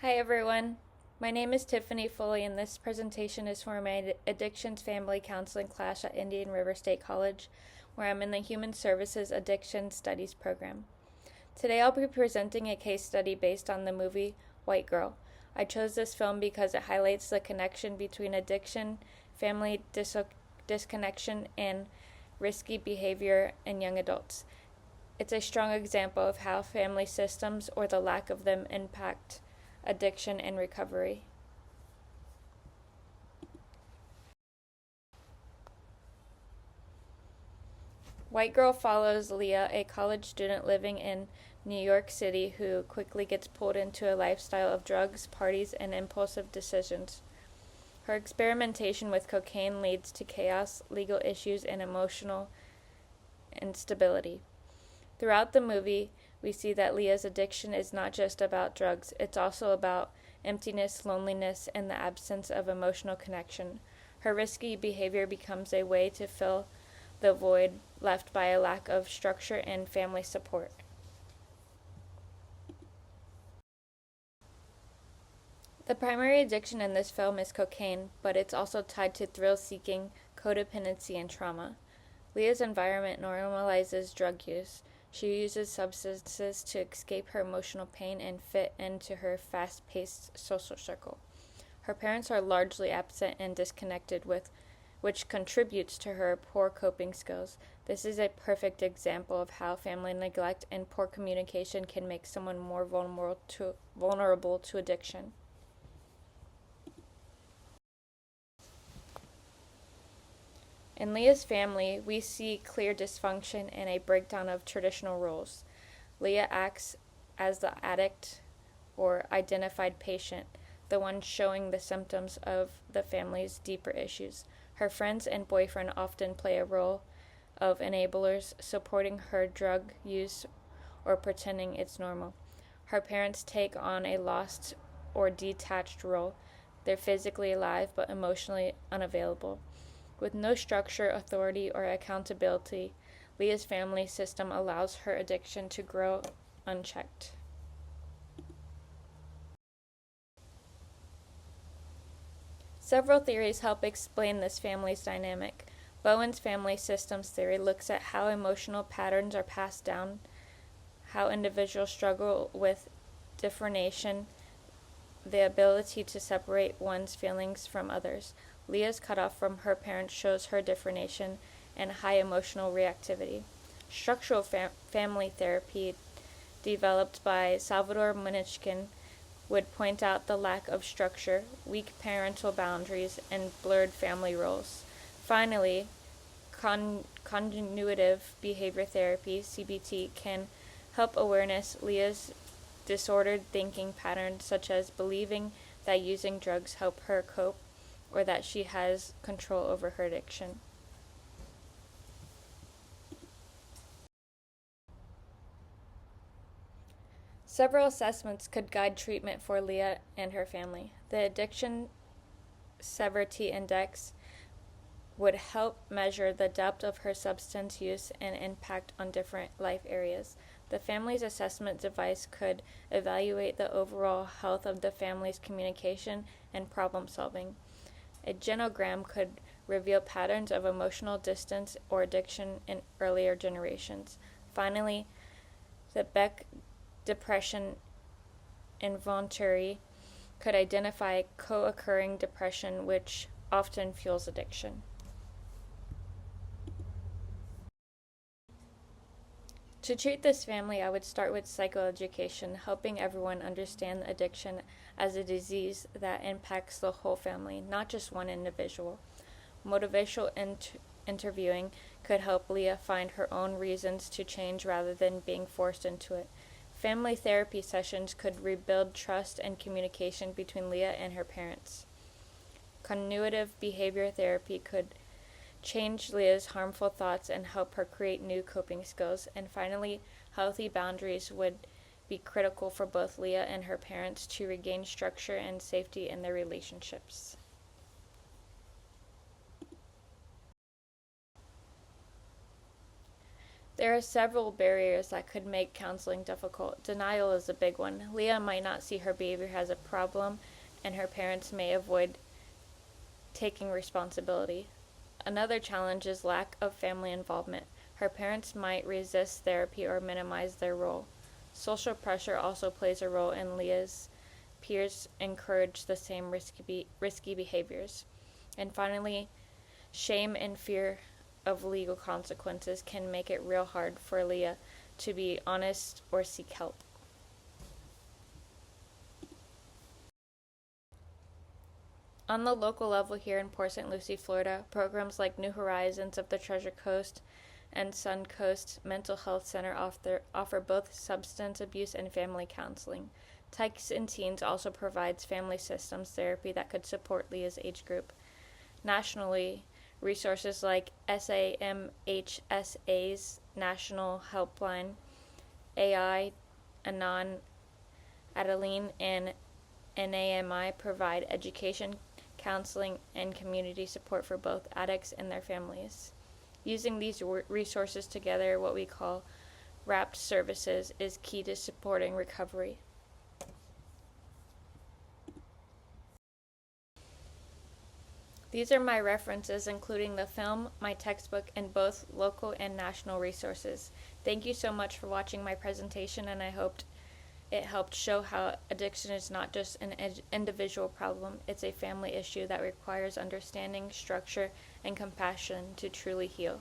Hi everyone, my name is Tiffany Foley and this presentation is for my Addictions Family Counseling class at Indian River State College, where I'm in the Human Services Addiction Studies program. Today I'll be presenting a case study based on the movie White Girl. I chose this film because it highlights the connection between addiction, family disconnection, and risky behavior in young adults. It's a strong example of how family systems, or the lack of them, impact addiction and recovery. White Girl follows Leah, a college student living in New York City who quickly gets pulled into a lifestyle of drugs, parties, and impulsive decisions. Her experimentation with cocaine leads to chaos, legal issues, and emotional instability. Throughout the movie, we see that Leah's addiction is not just about drugs, it's also about emptiness, loneliness, and the absence of emotional connection. Her risky behavior becomes a way to fill the void left by a lack of structure and family support. The primary addiction in this film is cocaine, but it's also tied to thrill-seeking, codependency, and trauma. Leah's environment normalizes drug use. She uses substances to escape her emotional pain and fit into her fast-paced social circle. Her parents are largely absent and disconnected, which contributes to her poor coping skills. This is a perfect example of how family neglect and poor communication can make someone more vulnerable to addiction. In Leah's family, we see clear dysfunction and a breakdown of traditional roles. Leah acts as the addict or identified patient, the one showing the symptoms of the family's deeper issues. Her friends and boyfriend often play a role of enablers, supporting her drug use or pretending it's normal. Her parents take on a lost or detached role. They're physically alive but emotionally unavailable. With no structure, authority, or accountability, Leah's family system allows her addiction to grow unchecked. Several theories help explain this family's dynamic. Bowen's family systems theory looks at how emotional patterns are passed down, how individuals struggle with differentiation, the ability to separate one's feelings from others. Leah's cutoff from her parents shows her differentiation and high emotional reactivity. Structural family therapy, developed by Salvador Munchkin, would point out the lack of structure, weak parental boundaries, and blurred family roles. Finally, cognitive behavior therapy, CBT, can help awareness Leah's disordered thinking patterns, such as believing that using drugs help her cope or that she has control over her addiction. Several assessments could guide treatment for Leah and her family. The Addiction Severity Index would help measure the depth of her substance use and impact on different life areas. The family's assessment device could evaluate the overall health of the family's communication and problem solving. A genogram could reveal patterns of emotional distance or addiction in earlier generations. Finally, the Beck Depression Inventory could identify co-occurring depression, which often fuels addiction. To treat this family, I would start with psychoeducation, helping everyone understand addiction as a disease that impacts the whole family, not just one individual. Motivational interviewing could help Leah find her own reasons to change rather than being forced into it. Family therapy sessions could rebuild trust and communication between Leah and her parents. Cognitive behavior therapy could change Leah's harmful thoughts and help her create new coping skills. And finally, healthy boundaries would be critical for both Leah and her parents to regain structure and safety in their relationships. There are several barriers that could make counseling difficult. Denial is a big one. Leah might not see her behavior as a problem, and her parents may avoid taking responsibility. Another challenge is lack of family involvement. Her parents might resist therapy or minimize their role. Social pressure also plays a role, and Leah's peers encourage the same risky behaviors. And finally, shame and fear of legal consequences can make it real hard for Leah to be honest or seek help. On the local level here in Port St. Lucie, Florida, programs like New Horizons of the Treasure Coast and Suncoast Mental Health Center offer both substance abuse and family counseling. Tykes and Teens also provides family systems therapy that could support Leah's age group. Nationally, resources like SAMHSA's National Helpline, AI, Anon, Adeline, and NAMI provide education, counseling, and community support for both addicts and their families. Using these resources together, what we call wrapped services, is key to supporting recovery. These are my references, including the film, my textbook, and both local and national resources. Thank you so much for watching my presentation, and I hoped it helped show how addiction is not just an individual problem, it's a family issue that requires understanding, structure, and compassion to truly heal.